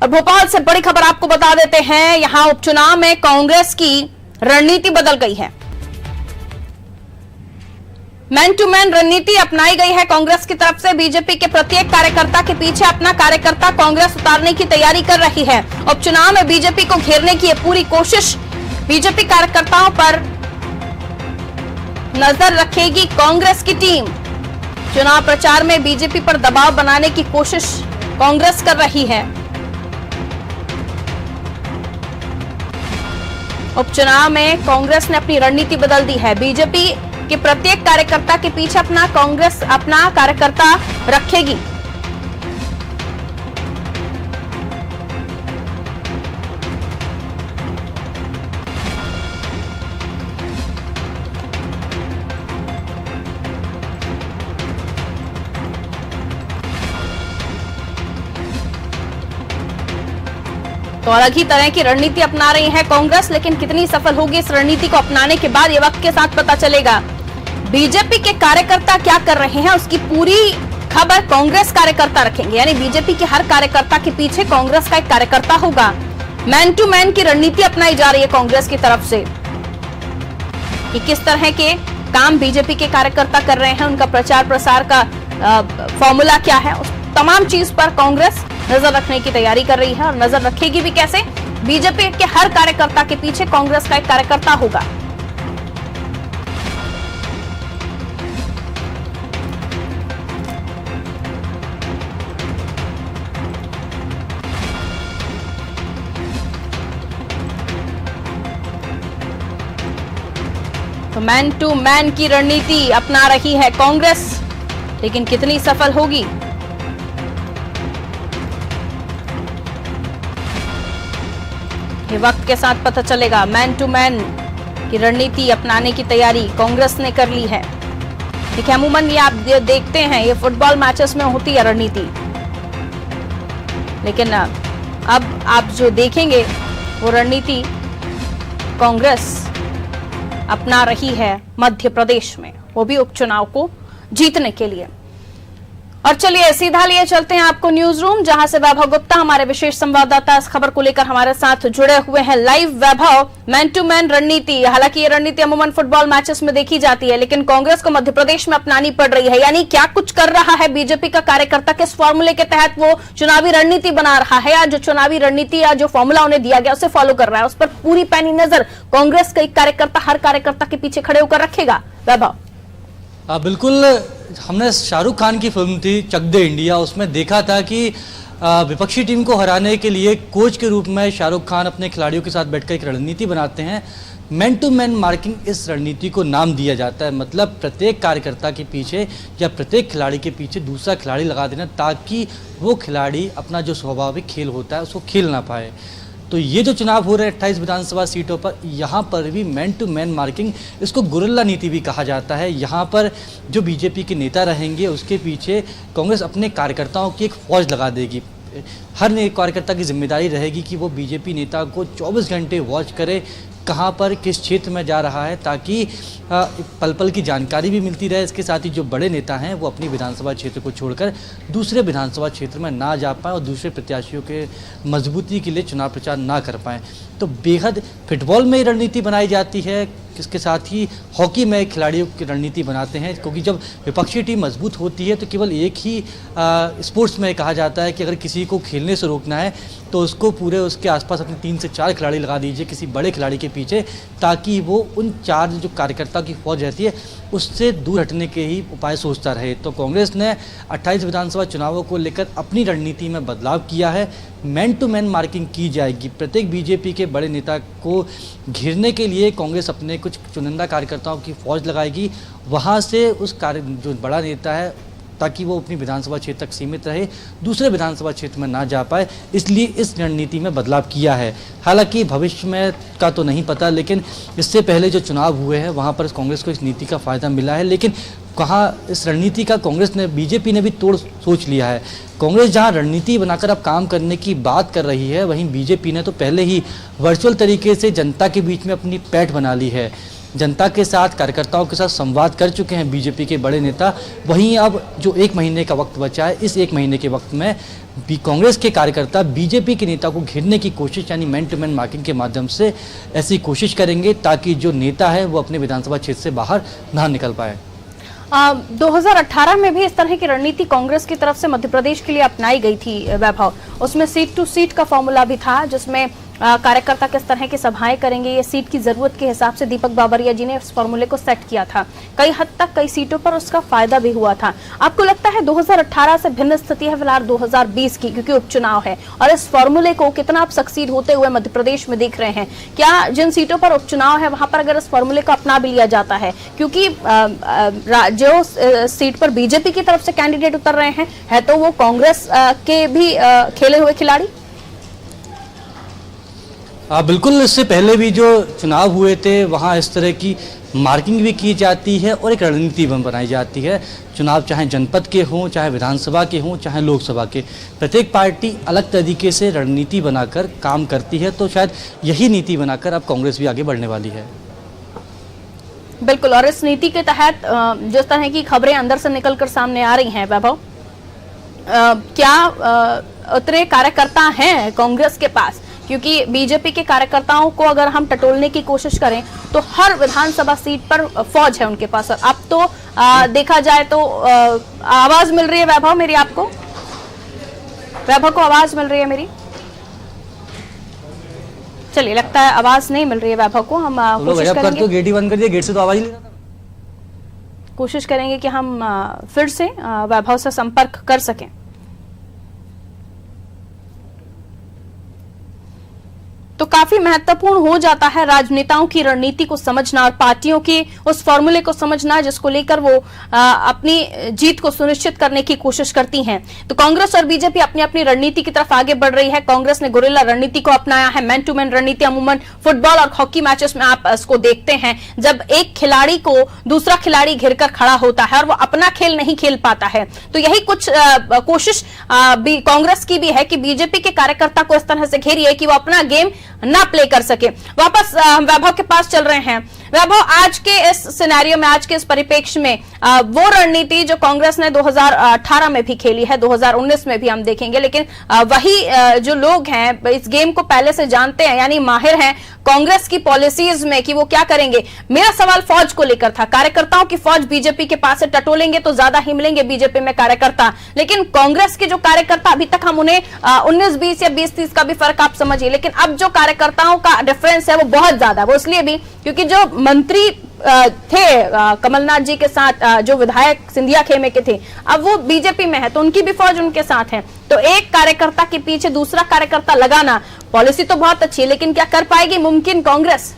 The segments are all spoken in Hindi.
और भोपाल से बड़ी खबर आपको बता देते हैं, यहां उपचुनाव में कांग्रेस की रणनीति बदल गई है। मैन टू मैन रणनीति अपनाई गई है कांग्रेस की तरफ से। बीजेपी के प्रत्येक कार्यकर्ता के पीछे अपना कार्यकर्ता कांग्रेस उतारने की तैयारी कर रही है। उपचुनाव में बीजेपी को घेरने की पूरी कोशिश, बीजेपी कार्यकर्ताओं पर नजर रखेगी कांग्रेस की टीम। चुनाव प्रचार में बीजेपी पर दबाव बनाने की कोशिश कांग्रेस कर रही है। उपचुनाव में कांग्रेस ने अपनी रणनीति बदल दी है। बीजेपी के प्रत्येक कार्यकर्ता के पीछे कांग्रेस अपना कार्यकर्ता रखेगी। तो अलग ही तरह की रणनीति अपना रही है कांग्रेस, लेकिन कितनी सफल होगी इस रणनीति को अपनाने के बाद ये वक्त के साथ पता चलेगा। बीजेपी के कार्यकर्ता क्या कर रहे हैं उसकी पूरी खबर कांग्रेस कार्यकर्ता रखेंगे, यानी बीजेपी के हर कार्यकर्ता के पीछे कांग्रेस का एक कार्यकर्ता होगा। मैन टू मैन की रणनीति अपनाई जा रही है कांग्रेस की तरफ से कि किस तरह के काम बीजेपी के कार्यकर्ता कर रहे हैं, उनका प्रचार प्रसार का फॉर्मूला क्या है, उस तमाम चीज पर कांग्रेस नजर रखने की तैयारी कर रही है। और नजर रखेगी भी कैसे? बीजेपी के हर कार्यकर्ता के पीछे कांग्रेस का एक कार्यकर्ता होगा। तो मैन टू मैन की रणनीति अपना रही है कांग्रेस, लेकिन कितनी सफल होगी ये वक्त के साथ पता चलेगा। मैन टू मैन की रणनीति अपनाने की तैयारी कांग्रेस ने कर ली है। देखिए, अमूमन ये आप देखते हैं, ये फुटबॉल मैचेस में होती है रणनीति, लेकिन अब आप जो देखेंगे वो रणनीति कांग्रेस अपना रही है मध्य प्रदेश में, वो भी उपचुनाव को जीतने के लिए। और चलिए सीधा लिए चलते हैं आपको न्यूज रूम, जहां से वैभव गुप्ता हमारे विशेष संवाददाता इस खबर को लेकर हमारे साथ जुड़े हुए हैं live. Vaibhav, man to man रणनीति, हालांकि ये रणनीति अमूमन फुटबॉल मैचेस में देखी जाती है, लेकिन कांग्रेस को मध्य प्रदेश में अपनानी पड़ रही है, यानी क्या कुछ कर रहा है बीजेपी का कार्यकर्ता, किस फॉर्मूले के तहत वो चुनावी रणनीति बना रहा है, या जो चुनावी रणनीति या जो फॉर्मूला उन्हें दिया गया उसे फॉलो कर रहा है, उस पर पूरी पैनी नजर कांग्रेस का एक कार्यकर्ता हर कार्यकर्ता के पीछे खड़े होकर रखेगा। वैभव, बिल्कुल, हमने शाहरुख खान की फिल्म थी चक दे इंडिया, उसमें देखा था कि विपक्षी टीम को हराने के लिए कोच के रूप में शाहरुख खान अपने खिलाड़ियों के साथ बैठकर एक रणनीति बनाते हैं। मैन टू मैन मार्किंग इस रणनीति को नाम दिया जाता है, मतलब प्रत्येक कार्यकर्ता के पीछे या प्रत्येक खिलाड़ी के पीछे दूसरा खिलाड़ी लगा देना, ताकि वो खिलाड़ी अपना जो स्वाभाविक खेल होता है उसको खेल ना पाए। तो ये जो चुनाव हो रहे हैं 28 विधानसभा सीटों पर, यहाँ पर भी मैन टू मैन मार्किंग, इसको गुरिल्ला नीति भी कहा जाता है। यहाँ पर जो बीजेपी के नेता रहेंगे उसके पीछे कांग्रेस अपने कार्यकर्ताओं की एक फौज लगा देगी। हर कार्यकर्ता की जिम्मेदारी रहेगी कि वो बीजेपी नेता को 24 घंटे वॉच करे, कहाँ पर किस क्षेत्र में जा रहा है, ताकि पल पल की जानकारी भी मिलती रहे। इसके साथ ही जो बड़े नेता हैं वो अपनी विधानसभा क्षेत्र को छोड़कर दूसरे विधानसभा क्षेत्र में ना जा पाएँ और दूसरे प्रत्याशियों के मजबूती के लिए चुनाव प्रचार ना कर पाएँ। तो बेहद फुटबॉल में रणनीति बनाई जाती है, इसके साथ ही हॉकी में खिलाड़ियों की रणनीति बनाते हैं, क्योंकि जब विपक्षी टीम मजबूत होती है तो केवल एक ही स्पोर्ट्स में कहा जाता है कि अगर किसी को खेलने से रोकना है तो उसको पूरे उसके आसपास अपने 3 से 4 खिलाड़ी लगा दीजिए किसी बड़े खिलाड़ी के पीछे, ताकि वो उन 4 जो कार्यकर्ता की फौज रहती है उससे दूर हटने के ही उपाय सोचता रहे। तो कांग्रेस ने 28 विधानसभा चुनावों को लेकर अपनी रणनीति में बदलाव किया है। मैन टू मैन मार्किंग की जाएगी। प्रत्येक बीजेपी के बड़े नेता को घेरने के लिए कांग्रेस अपने कुछ चुनिंदा कार्यकर्ताओं की फौज लगाएगी, वहाँ से उस जो बड़ा नेता है ताकि वो अपनी विधानसभा क्षेत्र तक सीमित रहे, दूसरे विधानसभा क्षेत्र में ना जा पाए, इसलिए इस रणनीति में बदलाव किया है। हालांकि भविष्य में का तो नहीं पता, लेकिन इससे पहले जो चुनाव हुए हैं वहाँ पर कांग्रेस को इस नीति का फ़ायदा मिला है, लेकिन कहाँ इस रणनीति का कांग्रेस ने, बीजेपी ने भी तोड़ सोच लिया है। कांग्रेस जहां रणनीति बनाकर अब काम करने की बात कर रही है, वहीं बीजेपी ने तो पहले ही वर्चुअल तरीके से जनता के बीच में अपनी पैठ बना ली है। जनता के साथ, कार्यकर्ताओं के साथ संवाद कर चुके हैं बीजेपी के बड़े नेता। वहीं अब जो 1 महीने का वक्त बचा है, इस 1 महीने के वक्त में कांग्रेस के कार्यकर्ता बीजेपी के नेता को घेरने की कोशिश यानी मैन टू मैन मार्किंग के माध्यम से ऐसी कोशिश करेंगे ताकि जो नेता है वो अपने विधानसभा क्षेत्र से बाहर ना निकल पाए। 2018 में भी इस तरह की रणनीति कांग्रेस की तरफ से मध्य प्रदेश के लिए अपनाई गई थी वैभव। उसमें सीट टू सीट का फॉर्मूला भी था, जिसमें कार्यकर्ता किस तरह की सभाएं करेंगे ये सीट की जरूरत के हिसाब से दीपक बाबरिया जी ने इस फॉर्मूले को सेट किया था। कई हद तक कई सीटों पर उसका फायदा भी हुआ था। आपको लगता है 2018 से भिन्न स्थिति है फिलहाल 2020 की, क्योंकि उपचुनाव है, और इस फॉर्मूले को कितना आप सक्सीड होते हुए मध्य प्रदेश में देख रहे हैं? क्या जिन सीटों पर उपचुनाव है वहां पर अगर इस फॉर्मूले को अपना भी लिया जाता है, क्योंकि जो सीट पर बीजेपी की तरफ से कैंडिडेट उतर रहे हैं है तो वो कांग्रेस के भी खेले हुए खिलाड़ी? बिल्कुल, इससे पहले भी जो चुनाव हुए थे वहाँ इस तरह की मार्किंग भी की जाती है और एक रणनीति बनाई जाती है। चुनाव चाहे जनपद के हों, चाहे विधानसभा के हों, चाहे लोकसभा के, प्रत्येक पार्टी अलग तरीके से रणनीति बनाकर काम करती है। तो शायद यही नीति बनाकर अब कांग्रेस भी आगे बढ़ने वाली है। बिल्कुल, और इस नीति के तहत जिस तरह की खबरें अंदर से निकलकर सामने आ रही हैं वैभव, क्या उतरे कार्यकर्ता हैं कांग्रेस के पास? क्योंकि बीजेपी के कार्यकर्ताओं को अगर हम टटोलने की कोशिश करें तो हर विधानसभा सीट पर फौज है उनके पास। अब तो देखा जाए तो आवाज मिल रही है वैभव मेरी आपको? वैभव को आवाज मिल रही है मेरी? चलिए, लगता है आवाज नहीं मिल रही है वैभव को। हम कोशिश करेंगे, गेट ही बंद कर दिया, गेट से तो आवाज ही नहीं आता। कोशिश करेंगे कि हम फिर से वैभव से संपर्क कर सकें। तो काफी महत्वपूर्ण हो जाता है राजनेताओं की रणनीति को समझना और पार्टियों के उस फॉर्मूले को समझना जिसको लेकर वो अपनी जीत को सुनिश्चित करने की कोशिश करती हैं। तो कांग्रेस और बीजेपी अपनी अपनी रणनीति की तरफ आगे बढ़ रही है। कांग्रेस ने गुरिल्ला रणनीति को अपनाया है। मैन टू मैन रणनीति अमूमन फुटबॉल और हॉकी मैचेस में आप इसको देखते हैं, जब एक खिलाड़ी को दूसरा खिलाड़ी घिरकर खड़ा होता है और वो अपना खेल नहीं खेल पाता है। तो यही कुछ कोशिश कांग्रेस की भी है कि बीजेपी के कार्यकर्ता को इस तरह से घेरिए कि वो अपना गेम ना प्ले कर सके। वापस वैभव के पास चल रहे हैं। वैभव, आज के इस सिनेरियो में, आज के इस परिप्रेक्ष्य में वो रणनीति जो कांग्रेस ने 2018 में भी खेली है, 2019 में भी हम देखेंगे, लेकिन वही जो लोग हैं इस गेम को पहले से जानते हैं, यानी माहिर हैं कांग्रेस की पॉलिसीज में कि वो क्या करेंगे। मेरा सवाल फौज को लेकर था। कार्यकर्ताओं की फौज बीजेपी के पास से टटोलेंगे तो ज्यादा ही मिलेंगे बीजेपी में कार्यकर्ता, लेकिन कांग्रेस के जो कार्यकर्ता अभी तक हम उन्हें 19-20 या 20-30 का भी फर्क आप समझिए, लेकिन अब जो कार्यकर्ताओं का डिफरेंस है वो बहुत ज्यादा। वो इसलिए भी क्योंकि जो मंत्री थे कमलनाथ जी के साथ, जो विधायक सिंधिया खेमे के थे, अब वो बीजेपी में है तो उनकी भी फौज उनके साथ है। तो एक कार्यकर्ता के पीछे दूसरा कार्यकर्ता लगाना, पॉलिसी तो बहुत अच्छी है, लेकिन क्या कर पाएगी मुमकिन कांग्रेस?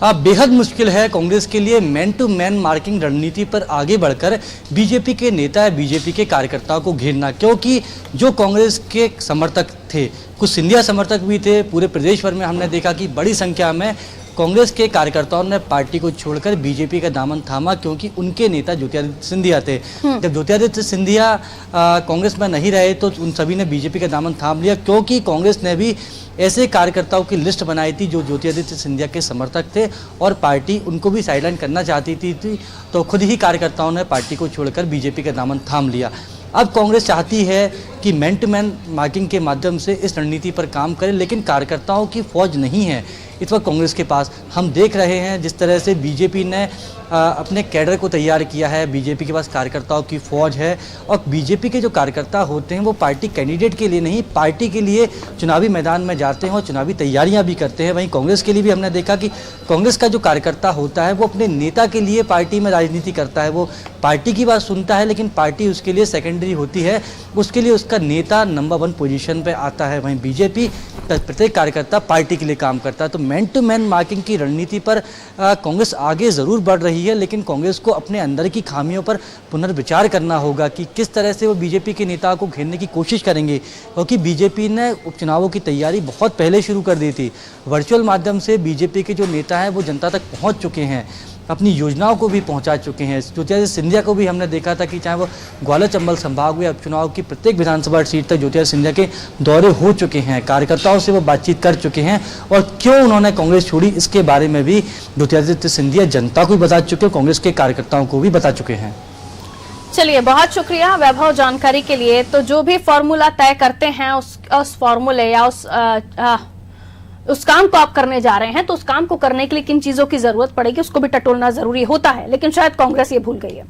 बेहद मुश्किल है कांग्रेस के लिए मैन टू मैन मार्किंग रणनीति पर आगे बढ़कर बीजेपी के नेता या बीजेपी के कार्यकर्ताओं को घेरना, क्योंकि जो कांग्रेस के समर्थक थे, कुछ सिंधिया समर्थक भी थे, पूरे प्रदेश भर में हमने देखा कि बड़ी संख्या में कांग्रेस के कार्यकर्ताओं ने पार्टी को छोड़कर बीजेपी का दामन थामा, क्योंकि उनके नेता ज्योतिरादित्य सिंधिया थे। जब ज्योतिरादित्य सिंधिया कांग्रेस में नहीं रहे तो उन सभी ने बीजेपी का दामन थाम लिया, क्योंकि कांग्रेस ने भी ऐसे कार्यकर्ताओं की लिस्ट बनाई थी जो ज्योतिरादित्य सिंधिया के समर्थक थे और पार्टी उनको भी साइडलाइन करना चाहती थी। तो खुद ही कार्यकर्ताओं ने पार्टी को छोड़कर बीजेपी का दामन थाम लिया। अब कांग्रेस चाहती है कि मैन टू मैन मार्किंग के माध्यम से इस रणनीति पर काम करें, लेकिन कार्यकर्ताओं की फौज नहीं है इस वक्त कांग्रेस के पास। हम देख रहे हैं जिस तरह से बीजेपी ने अपने कैडर को तैयार किया है, बीजेपी के पास कार्यकर्ताओं की फौज है, और बीजेपी के जो कार्यकर्ता होते हैं वो पार्टी कैंडिडेट के लिए नहीं, पार्टी के लिए चुनावी मैदान में जाते हैं और चुनावी तैयारियां भी करते हैं। वहीं कांग्रेस के लिए भी हमने देखा कि कांग्रेस का जो कार्यकर्ता होता है वो अपने नेता के लिए पार्टी में राजनीति करता है, वो पार्टी की बात सुनता है, लेकिन पार्टी उसके लिए सेकेंडरी होती है, उसके लिए उसका नेता नंबर 1 पोजीशन पे आता है। वहीं बीजेपी प्रत्येक कार्यकर्ता पार्टी के लिए काम करता है। तो मैन टू मैन मार्किंग की रणनीति पर कांग्रेस आगे ज़रूर बढ़ रही है, लेकिन कांग्रेस को अपने अंदर की खामियों पर पुनर्विचार करना होगा कि किस तरह से वो बीजेपी के नेता को घेरने की कोशिश करेंगे, क्योंकि बीजेपी ने उपचुनावों की तैयारी बहुत पहले शुरू कर दी थी। वर्चुअल माध्यम से बीजेपी के जो नेता हैं वो जनता तक पहुँच चुके हैं। अपनी योजनाओं को भी पहुंचा चुके हैं। ज्योतिरादित्य सिंधिया को भी हमने देखा था कि चाहे वो ग्वालियर चंबल संभाग हुए उपचुनाव की प्रत्येक विधानसभा सीट तक ज्योतिरादित्य सिंधिया के दौरे हो चुके हैं, कार्यकर्ताओं से वो बातचीत कर चुके हैं और क्यों उन्होंने कांग्रेस छोड़ी इसके बारे में भी ज्योतिरादित्य सिंधिया जनता को भी बता चुके हैं, कांग्रेस के कार्यकर्ताओं को भी बता चुके हैं। चलिए, बहुत शुक्रिया वैभव जानकारी के लिए। तो जो भी फॉर्मूला तय करते हैं उस फॉर्मूले या उस काम को आप करने जा रहे हैं, तो उस काम को करने के लिए किन चीजों की जरूरत पड़ेगी उसको भी टटोलना जरूरी होता है, लेकिन शायद कांग्रेस ये भूल गई है।